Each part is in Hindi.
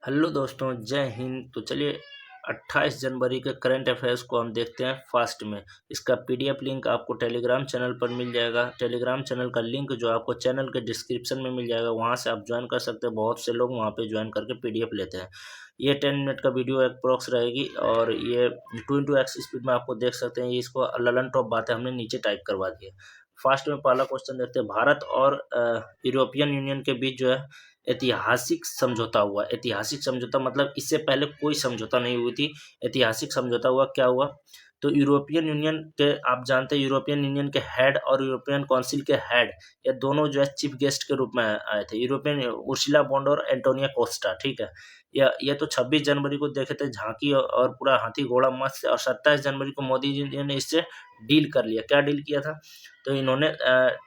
हेलो दोस्तों, जय हिंद। तो चलिए 28 जनवरी के करंट अफेयर्स को हम देखते हैं फास्ट में। इसका पीडीएफ लिंक आपको टेलीग्राम चैनल पर मिल जाएगा। टेलीग्राम चैनल का लिंक जो आपको चैनल के डिस्क्रिप्शन में मिल जाएगा, वहां से आप ज्वाइन कर सकते हैं। बहुत से लोग वहां पे ज्वाइन करके पीडीएफ लेते हैं। ये 10 मिनट का वीडियो अप्रोक्स रहेगी और ये 2x स्पीड में आपको देख सकते हैं। ये इसको ललन टॉप बातें हमने नीचे टाइप करवा दी है। फास्ट में पहला क्वेश्चन देखते हैं। भारत और यूरोपियन यूनियन के बीच जो है ऐतिहासिक समझौता हुआ। ऐतिहासिक समझौता मतलब इससे पहले कोई समझौता नहीं हुई थी। ऐतिहासिक समझौता हुआ। क्या हुआ? तो यूरोपियन यूनियन के, आप जानते हैं यूरोपियन यूनियन के हेड और यूरोपियन काउंसिल के हेड, ये दोनों जो है चीफ गेस्ट के रूप में आए थे। यूरोपियन उर्सुला बॉन्ड और एंटोनिया कोस्टा। ठीक है। ये तो 26 जनवरी को देखे थे झांकी और पूरा हाथी घोड़ा मस्त। और 27 जनवरी को मोदी जी ने इससे डील कर लिया। क्या डील किया था? तो इन्होंने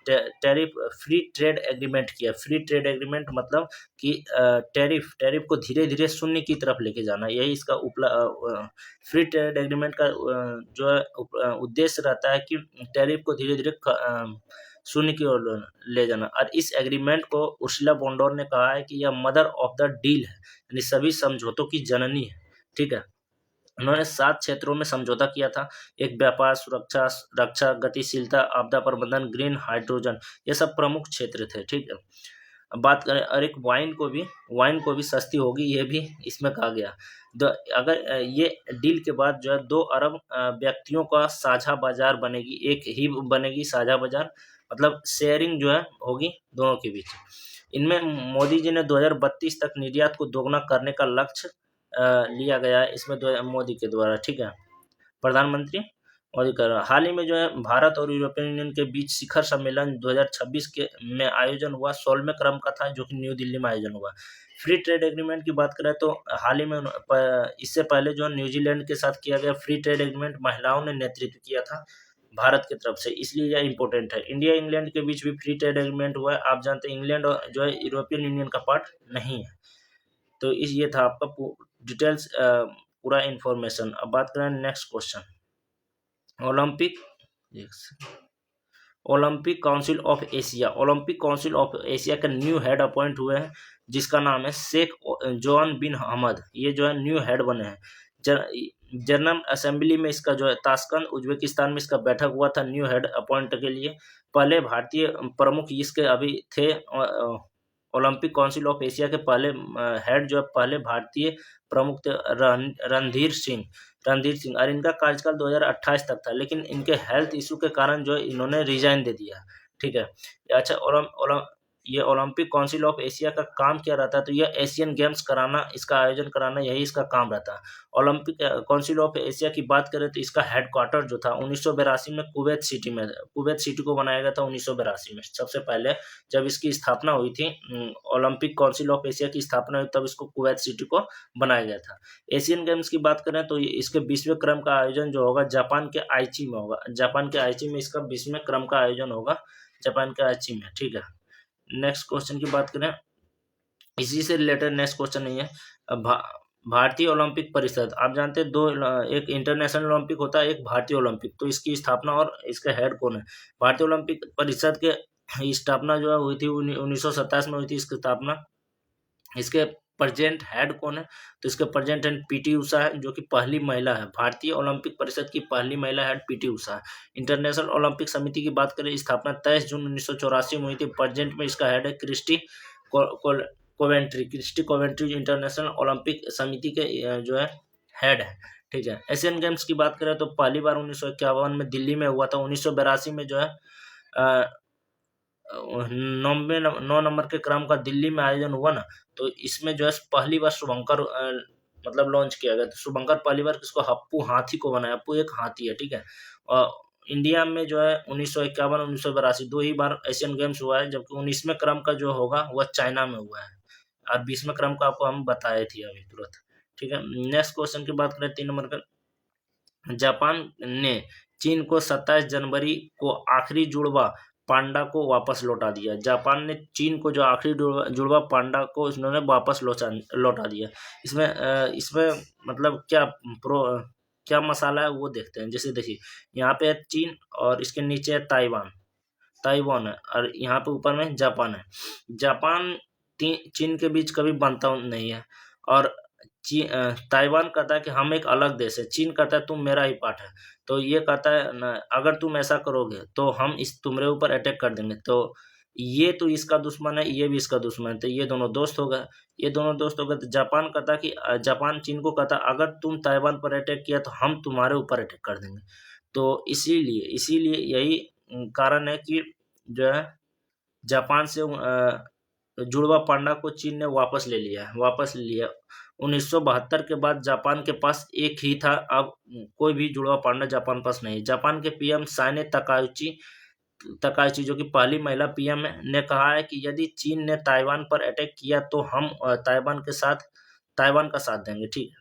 टैरिफ फ्री ट्रेड एग्रीमेंट किया। फ्री ट्रेड एग्रीमेंट मतलब कि टैरिफ को धीरे धीरे शून्य की तरफ लेके जाना, यही इसका फ्री ट्रेड एग्रीमेंट का जो है उद्देश्य रहता है कि टैरिफ को धीरे धीरे शून्य की ओर ले जाना। और इस एग्रीमेंट को उर्सुला बॉन्डोर ने कहा है कि यह मदर ऑफ द डील है, यानी सभी समझौतों की जननी है। ठीक है। उन्होंने 7 क्षेत्रों में समझौता किया था। एक व्यापार, सुरक्षा, रक्षा, गतिशीलता, आपदा प्रबंधन, ग्रीन हाइड्रोजन, ये सब प्रमुख क्षेत्र थे। ठीक है। अब बात करें, और एक वाइन को भी सस्ती होगी, ये भी इसमें कहा गया। अगर ये डील के बाद जो है 2 अरब व्यक्तियों का साझा बाजार बनेगी। एक ही बनेगी साझा बाजार, मतलब शेयरिंग जो है होगी दोनों के बीच। इनमें मोदी जी ने 2032 तक निर्यात को दोगुना करने का लक्ष्य लिया गया है इसमें मोदी के द्वारा। ठीक है। प्रधानमंत्री मोदी कर रहा। हाल ही में जो है भारत और यूरोपियन यूनियन के बीच शिखर सम्मेलन 2026 के में आयोजन हुआ। 16वें क्रम का था, जो कि न्यू दिल्ली में आयोजन हुआ। फ्री ट्रेड एग्रीमेंट की बात करें तो हाल ही में इससे पहले जो न्यूजीलैंड के साथ किया गया फ्री ट्रेड एग्रीमेंट महिलाओं ने नेतृत्व किया था भारत की तरफ से, इसलिए यह इंपॉर्टेंट है। इंडिया इंग्लैंड के बीच भी फ्री ट्रेड एग्रीमेंट हुआ है। आप जानते हैं इंग्लैंड जो है यूरोपियन यूनियन का पार्ट नहीं है। तो इस ये था आपका डिटेल्स, पूरा इंफॉर्मेशन। अब बात करें next question. Olympic Olympic council of Asia. Olympic council of Asia के न्यू हेड अपॉइंट हुए हैं, जिसका नाम है शेख जोन बिन हमद। ये जो है न्यू हेड बने हैं। जनरल असेंबली में इसका जो है ताशकंद उज्बेकिस्तान में इसका बैठक हुआ था न्यू हेड अपॉइंट के लिए। पहले भारतीय प्रमुख इसके अभी थे। ओलंपिक काउंसिल ऑफ एशिया के पहले हेड जो है पहले भारतीय प्रमुख थे रणधीर सिंह। और इनका कार्यकाल 2028 तक था, लेकिन इनके हेल्थ इशू के कारण जो है इन्होंने रिजाइन दे दिया। ठीक है। अच्छा, ये ओलंपिक काउंसिल ऑफ एशिया का काम क्या रहता है? तो ये एशियन गेम्स कराना, इसका आयोजन कराना, यही इसका काम रहता है। ओलंपिक काउंसिल ऑफ एशिया की बात करें तो इसका हेडक्वार्टर जो था 1982 में कुवैत सिटी को बनाया गया था। 1982 में सबसे पहले जब इसकी स्थापना हुई थी, ओलंपिक काउंसिल ऑफ एशिया की स्थापना हुई, तब इसको कुवैत सिटी को बनाया गया था। एशियन गेम्स की बात करें तो इसके 20वें क्रम का आयोजन जो होगा जापान के आइची में होगा। जापान के आइची में इसका 20वें क्रम का आयोजन होगा, जापान के आइची में। ठीक है। नेक्स्ट क्वेश्चन की बात करें, इसी से रिलेटेड नेक्स्ट क्वेश्चन नहीं है। भारतीय ओलंपिक परिषद, आप जानते हैं दो, एक इंटरनेशनल ओलंपिक होता है, एक भारतीय ओलंपिक। तो इसकी स्थापना और इसका हेड कौन है? भारतीय ओलंपिक परिषद के स्थापना जो है हुई थी 1927 में हुई थी इसकी स्थापना। इसके प्रेजेंट हेड कौन है? तो इसके प्रेजेंट हेड पीटी उषा है, जो कि पहली महिला है। भारतीय ओलंपिक परिषद की पहली महिला हेड पीटी उषा है। इंटरनेशनल ओलंपिक समिति की बात करें, स्थापना 23 जून 1984 में हुई थी। प्रेजेंट में इसका हेड है क्रिस्टी कोवेंट्री इंटरनेशनल ओलंपिक समिति के जो है हेड है। ठीक है। एशियन गेम्स की बात करें तो पहली बार 1951 में दिल्ली में हुआ था। 1982 में जो है 9 नंबर के क्रम का दिल्ली में आयोजन हुआ ना, तो इसमें जो है पहली बार शुभंकर मतलब लॉन्च किया गया। तो शुभंकर पहली बार किसको? हप्पू हाथी को बनाया। हप्पू एक हाथी है। ठीक है। और इंडिया में जो है 1951 1982 दो ही बार एशियन गेम्स हुआ है, जबकि 19वें क्रम का जो होगा वह चाइना में हुआ है। और 20वें क्रम का आपको हम बताए थे अभी तुरंत। ठीक है। नेक्स्ट क्वेश्चन की बात करें 3 नंबर का। जापान ने चीन को 27 जनवरी को आखिरी जुड़वा पांडा को वापस लौटा दिया। जापान ने चीन को जो आखिरी जुड़वा पांडा को उन्होंने वापस लौटा दिया। इसमें मतलब क्या मसाला है वो देखते हैं। जैसे देखिए, यहाँ पे है चीन और इसके नीचे है ताइवान है, और यहाँ पे ऊपर में जापान है। जापान चीन के बीच कभी बनता नहीं है, और ताइवान कहता है कि हम एक अलग देश है। चीन कहता है तुम मेरा ही पार्ट है। तो ये कहता है अगर तुम ऐसा करोगे तो हम इस तुम्हारे ऊपर अटैक कर देंगे। तो ये तो इसका दुश्मन है, ये भी इसका दुश्मन है, तो ये दोनों दोस्त हो गए। ये दोनों दोस्त हो गए तो जापान कहता कि जापान चीन को कहता अगर तुम ताइवान पर अटैक किया तो हम तुम्हारे ऊपर अटैक कर देंगे। तो इसीलिए इसीलिए यही कारण है कि जो है जापान से जुड़वा पांडा को चीन ने वापस ले लिया। 1972 के बाद जापान के पास एक ही था, अब कोई भी जुड़वा पांडा जापान पास नहीं। जापान के पीएम साने तकाउची जो कि पहली महिला पीएम है, ने कहा है कि यदि चीन ने ताइवान पर अटैक किया तो हम ताइवान का साथ देंगे। ठीक है।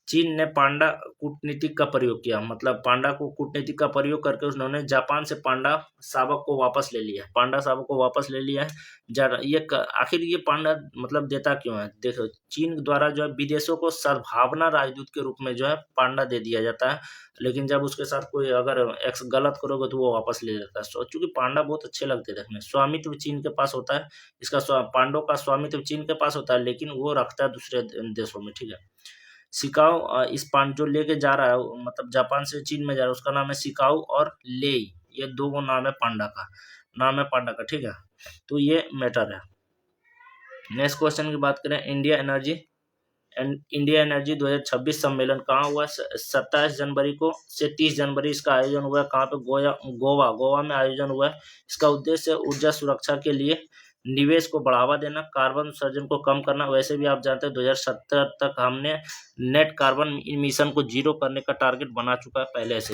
चीन ने पांडा कूटनीति का प्रयोग किया, मतलब पांडा को कूटनीति का प्रयोग करके उन्होंने जापान से पांडा शावक को वापस ले लिया। आखिर ये पांडा मतलब देता क्यों है? देखो, चीन द्वारा जो है विदेशों को सद्भावना राजदूत के रूप में जो है पांडा दे दिया जाता है, लेकिन जब उसके साथ कोई अगर एक्स गलत करोगे तो वो वापस ले लेता है। चूंकि पांडा बहुत अच्छे लगते देखने, स्वामित्व चीन के पास होता है, पांडों का स्वामित्व चीन के पास होता है, लेकिन वो रखता है दूसरे देशों में। ठीक है। सिकाओ इस पांड जो लेके जा रहा है, मतलब जापान से चीन में जा रहा है, उसका नाम है सिकाओ और लेई। ये दो नाम है पांडा का। ठीक है। तो ये मैटर है। नेक्स्ट क्वेश्चन की बात करें, इंडिया एनर्जी 2026 सम्मेलन कहाँ हुआ? 27 जनवरी को से 30 जनवरी इसका आयोजन हुआ है। कहाँ पे? गोवा में आयोजन हुआ है। इसका उद्देश्य ऊर्जा सुरक्षा के लिए निवेश को बढ़ावा देना, कार्बन उत्सर्जन को कम करना। वैसे भी आप जानते हैं 2070 तक हमने नेट कार्बन इमिशन को 0 करने का टारगेट बना चुका है पहले से।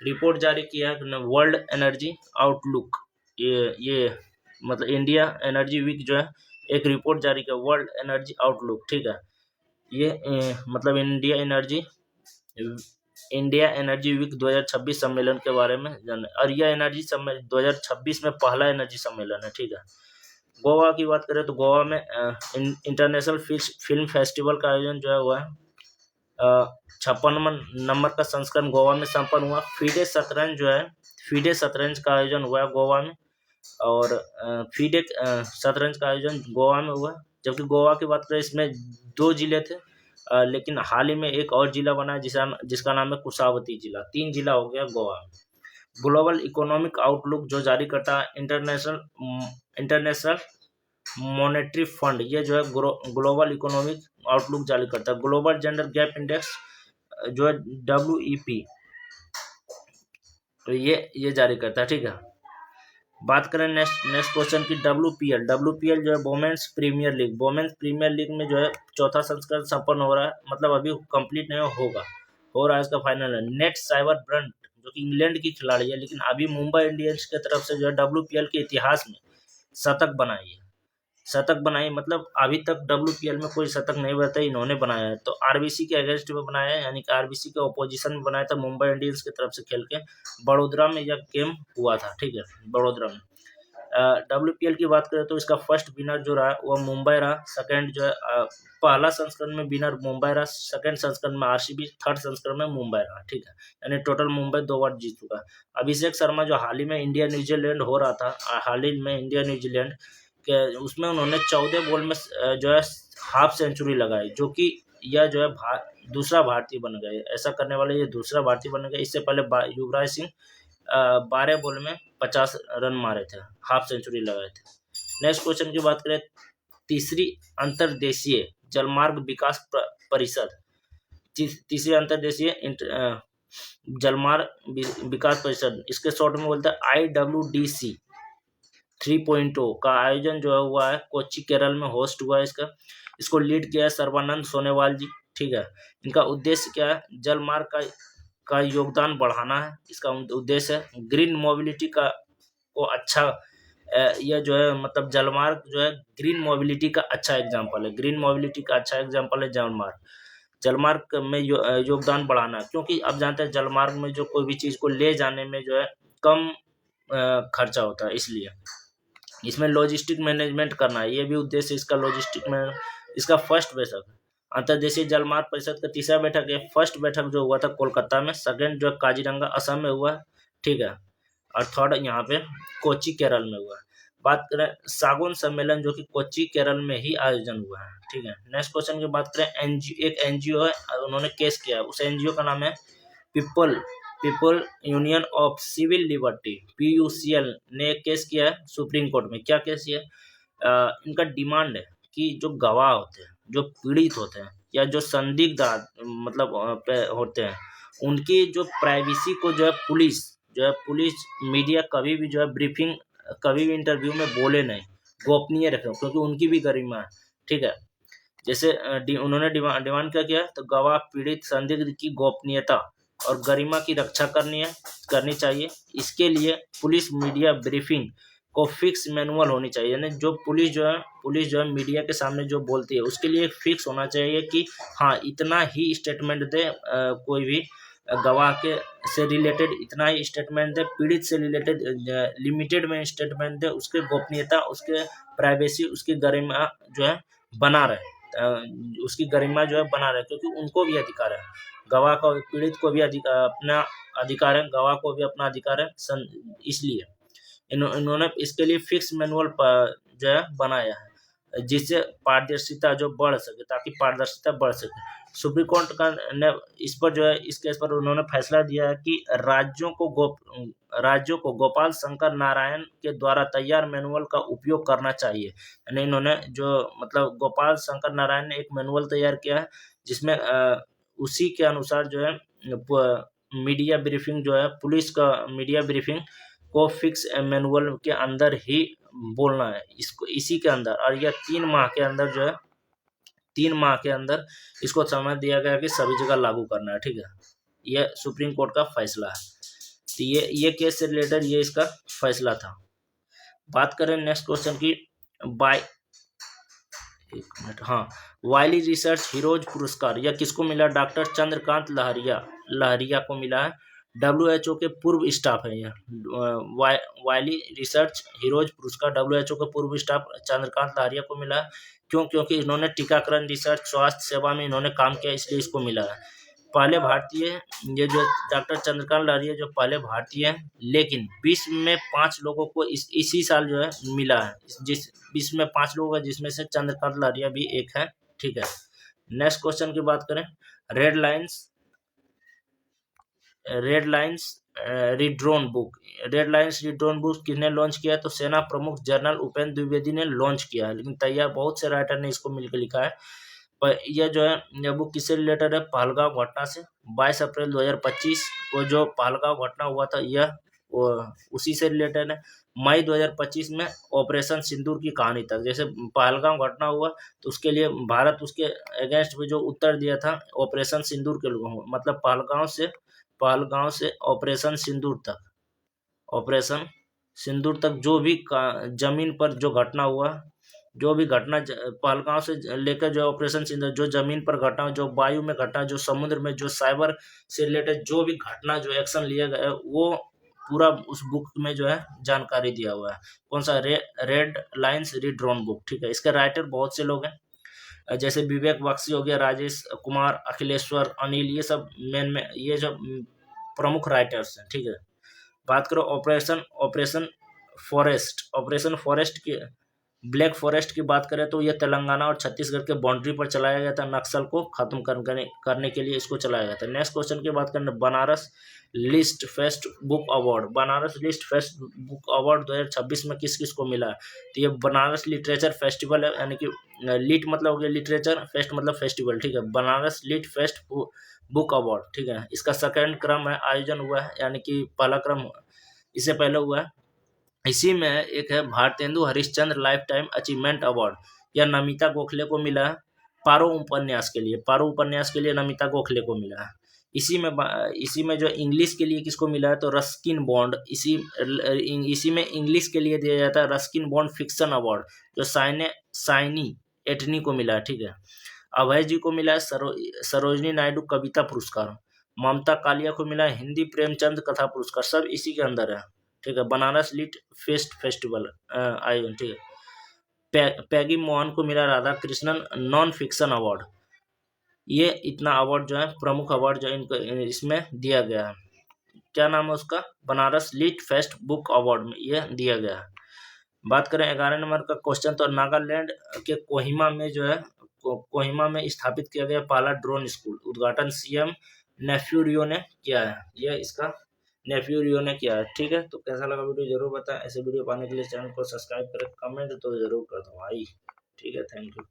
रिपोर्ट जारी किया है वर्ल्ड एनर्जी आउटलुक, ये मतलब इंडिया एनर्जी वीक जो है एक रिपोर्ट जारी किया, वर्ल्ड एनर्जी आउटलुक। ठीक है। ये मतलब इंडिया एनर्जी वीक 2026 सम्मेलन के बारे में जाने। और यह एनर्जी सम्मेलन 2026 में पहला एनर्जी सम्मेलन है। ठीक है। गोवा की बात करें तो गोवा में इंटरनेशनल फिल्म फेस्टिवल का आयोजन जो है हुआ है। 56वां नंबर का संस्करण गोवा में संपन्न हुआ। फीडे शतरंज का आयोजन हुआ है गोवा में, और फीडे शतरंज का आयोजन गोवा में हुआ। जबकि गोवा की बात करें, इसमें 2 जिले थे, लेकिन हाल ही में एक और जिला बना है जिसका नाम है कुशावती जिला। 3 जिला हो गया गोवा में। ग्लोबल इकोनॉमिक आउटलुक जो जारी करता है इंटरनेशनल मॉनेटरी फंड, ये जो है ग्लोबल इकोनॉमिक आउटलुक जारी करता है। ग्लोबल जेंडर गैप इंडेक्स जो है WEP, तो ये जारी करता है। ठीक है। बात करें नेक्स्ट क्वेश्चन की, WPL जो है वोमेन्स प्रीमियर लीग में जो है 4था संस्करण संपन्न हो रहा है, मतलब अभी कंप्लीट नहीं हो रहा है, इसका फाइनल है। नेट साइबर ब्रंट जो कि इंग्लैंड की खिलाड़ी है, लेकिन अभी मुंबई इंडियंस की तरफ से जो है WPL के इतिहास में शतक बनाई, मतलब अभी तक WPL में कोई शतक नहीं बना, इन्होंने बनाया है। तो RBC के अगेंस्ट में बनाया है, यानी कि RBC के ओपोजिशन में बनाया था, मुंबई इंडियंस की तरफ से खेल के। बड़ोदरा में यह गेम हुआ था। ठीक है। बड़ोदरा में WPL की बात करें तो इसका फर्स्ट विनर जो रहा वो मुंबई रहा। सेकंड जो है पहला संस्करण में विनर मुंबई रहा, सेकंड संस्करण में RCB, थर्ड संस्करण में मुंबई रहा। ठीक है। यानी टोटल मुंबई 2 बार जीत चुका है। अभिषेक शर्मा जो हाल ही में इंडिया न्यूजीलैंड हो रहा था, हाल ही में इंडिया न्यूजीलैंड के उसमें उन्होंने 14 बॉल में जो है हाफ सेंचुरी लगाई, जो कि यह जो है दूसरा भारतीय बन गए। ऐसा करने वाले ये दूसरा भारतीय बन गए। इससे पहले युवराज सिंह 12 बॉल में 50 रन मारे थे, हाफ सेंचुरी लगाए थे। नेक्स्ट क्वेश्चन की बात करें, तीसरी अंतर्देशीय जलमार्ग विकास परिषद, तीसरी अंतर्देशीय जलमार्ग विकास परिषद, इसके शॉर्ट में बोलते हैं IWDC 3.0 का आयोजन जो है हुआ है कोच्चि केरल में होस्ट हुआ है। इसको लीड किया है सर्बानंद सोनोवाल जी। ठीक है। इनका उद्देश्य क्या है? जल मार्ग का योगदान बढ़ाना है, इसका उद्देश्य है। ग्रीन मोबिलिटी को अच्छा, यह जो है मतलब जलमार्ग जो है ग्रीन मोबिलिटी का अच्छा एग्जांपल है। जलमार्ग में योगदान बढ़ाना, क्योंकि अब जानते हैं जलमार्ग में जो कोई भी चीज को ले जाने में जो है कम खर्चा होता है, इसलिए इसमें लॉजिस्टिक मैनेजमेंट करना है, ये भी उद्देश्य इसका लॉजिस्टिक में। इसका फर्स्ट बैठक अंतर्देशीय जलमार्ग परिषद का तीसरा बैठक है। फर्स्ट बैठक जो हुआ था कोलकाता में, सेकंड जो काजीरंगा असम में हुआ। ठीक है। और थर्ड यहाँ पे कोच्चि केरल में हुआ। बात करें सागुन सम्मेलन जो कि कोच्चि केरल में ही आयोजन हुआ है, ठीक है। नेक्स्ट क्वेश्चन की बात करें, एक एनजीओ है, उन्होंने केस किया है, उस एनजीओ का नाम है people people union of civil liberty, PUCL ने एक केस किया है सुप्रीम कोर्ट में। क्या केस किया है? इनका डिमांड है कि जो गवाह होते हैं, जो पीड़ित होते हैं या जो संदिग्ध मतलब होते हैं, उनकी जो प्राइवेसी को जो है पुलिस मीडिया कभी भी जो है ब्रीफिंग, कभी भी इंटरव्यू में बोले नहीं, गोपनीय रखें, क्योंकि उनकी भी गरिमा है, ठीक है। जैसे उन्होंने डिमांड क्या किया, तो गवाह पीड़ित संदिग्ध की गोपनीयता और गरिमा की रक्षा करनी चाहिए। इसके लिए पुलिस मीडिया ब्रीफिंग को फिक्स मैनुअल होनी चाहिए, यानी जो पुलिस जो है मीडिया के सामने जो बोलती है उसके लिए फिक्स होना चाहिए कि हाँ इतना ही स्टेटमेंट दे, कोई भी गवाह के से रिलेटेड इतना ही स्टेटमेंट दे, पीड़ित से रिलेटेड लिमिटेड में स्टेटमेंट दे, उसके गोपनीयता, उसके प्राइवेसी, उसकी गरिमा जो है बना रहे, उसकी गरिमा जो है बना रहे, क्योंकि उनको भी अधिकार है, गवाह का, पीड़ित को भी अपना अधिकार है, गवाह को भी अपना अधिकार है। इसलिए इन्होंने इसके लिए फिक्स मैनुअल जो है बनाया है, जिससे पारदर्शिता जो बढ़ सके, ताकि पारदर्शिता बढ़ सके। सुप्रीम कोर्ट का ने इस पर जो है, इस केस पर उन्होंने फैसला दिया है कि राज्यों को गोपाल शंकर नारायण के द्वारा तैयार मैनुअल का उपयोग करना चाहिए। यानी इन्होंने जो मतलब गोपाल शंकर नारायण ने एक मैनुअल तैयार किया है, जिसमें उसी के अनुसार जो है मीडिया ब्रीफिंग जो है, पुलिस का मीडिया ब्रीफिंग को फिक्स मैनुअल के अंदर ही बोलना है, इसको इसी के अंदर, और यह 3 माह के अंदर जो है 3 माह के अंदर इसको समय दिया गया कि सभी जगह लागू करना है, ठीक है। यह सुप्रीम कोर्ट का फैसला है। तो ये केस से रिलेटेड ये इसका फैसला था। बात करें नेक्स्ट क्वेश्चन की, एक मिनट, हाँ, वाइली रिसर्च हीरोज पुरस्कार यह किसको मिला? डॉक्टर चंद्रकांत लहरिया को मिला है। WHO के पूर्व स्टाफ है यह। वाइली रिसर्च हीरोज पुरस्कार WHO के पूर्व स्टाफ चंद्रकांत लहरिया को मिला है। क्यों? क्योंकि इन्होंने टीकाकरण रिसर्च स्वास्थ्य सेवा में इन्होंने काम किया, इसलिए इसको मिला है। पहले भारतीय, ये जो डॉक्टर चंद्रकांत लहरिया जो पहले भारतीय हैं, लेकिन विश्व में 5 लोगों को इसी साल जो है मिला है, जिस विश्व में 5 लोग हैं, जिसमें से चंद्रकांत लहरिया भी एक है, ठीक है। नेक्स्ट क्वेश्चन की बात करें, रेड लाइन्स रीड्रॉन बुक किसने लॉन्च किया? तो सेना प्रमुख जनरल उपेंद्र द्विवेदी ने लॉन्च किया है, लेकिन तैयार बहुत से राइटर ने इसको मिलकर लिखा है। पर यह जो है, यह बुक किससे रिलेटेड है? पहलगांव घटना से। 22 अप्रैल 2025 को जो पहलगांव घटना हुआ था, यह उसी से रिलेटेड है। मई 2025 में ऑपरेशन सिंदूर की कहानी तक, जैसे पहलगांव घटना हुआ तो उसके लिए भारत उसके अगेंस्ट में जो उत्तर दिया था, ऑपरेशन सिंदूर के लोगों को, मतलब पहलगांव से ऑपरेशन सिंदूर तक जो भी जमीन पर जो घटना हुआ, जो भी घटना पहलगांव से लेकर जो ऑपरेशन सिंदूर, जो जमीन पर घटना, जो वायु में घटना, जो समुद्र में, जो साइबर से रिलेटेड जो भी घटना, जो एक्शन लिया गया है, वो पूरा उस बुक में जो है जानकारी दिया हुआ है। कौन सा? रेड लाइन्स रीड्रॉन बुक, ठीक है। इसके राइटर बहुत से लोग हैं, जैसे विवेक बख्शी हो गया, राजेश कुमार, अखिलेश्वर, अनिल, ये सब ये जो प्रमुख राइटर्स हैं, ठीक है। बात करो ऑपरेशन फॉरेस्ट की, ब्लैक फॉरेस्ट की बात करें तो यह तेलंगाना और छत्तीसगढ़ के बाउंड्री पर चलाया गया था, नक्सल को खत्म करने के लिए इसको चलाया गया था। नेक्स्ट क्वेश्चन की बात करें, Banaras list fest book award 2026 में किस किस को मिला है? तो ये बनारस लिटरेचर फेस्टिवल है, यानी कि लिट मतलब हो गया लिटरेचर, फेस्ट मतलब फेस्टिवल, ठीक है। Banaras lit fest book award, ठीक है। इसका सेकंड क्रम है, आयोजन हुआ है, यानी कि पहला क्रम इससे पहले हुआ है। इसी में एक है Bharatendu Harishchandra life time achievement award, यह नमिता गोखले को मिला है। पारो उपन्यास के लिए नमिता गोखले को मिला है। इसी में जो इंग्लिश के लिए किसको मिला है? तो रस्किन बॉन्ड, इसी में इंग्लिश के लिए दिया जाता है रस्किन बॉन्ड फिक्शन अवार्ड, जो साइनी एटनी को मिला है, ठीक है। अभय जी को मिला है सरोजनी नायडू कविता पुरस्कार। ममता कालिया को मिला है हिंदी प्रेमचंद कथा पुरस्कार। सब इसी के अंदर है, ठीक है। बनारस लिट फेस्टिवल आयोजन, ठीक है। पैगी मोहन को मिला Radha Krishnan non fiction award. ये इतना अवार्ड जो है, प्रमुख अवार्ड जो इनको इसमें दिया गया है। क्या नाम है उसका? Banaras lit fest book award में यह दिया गया है। बात करें 11 नंबर का क्वेश्चन, तो नागालैंड के कोहिमा में जो है कोहिमा में स्थापित किया गया पहला ड्रोन स्कूल, उद्घाटन सीएम नेफ्यू रियो ने किया है। यह इसका नेफ्यू रियो ने किया है। ठीक है, तो कैसा लगा वीडियो जरूर बताएं। ऐसे वीडियो पाने के लिए चैनल को सब्सक्राइब करें, कमेंट तो जरूर कर दो भाई। ठीक है, थैंक यू।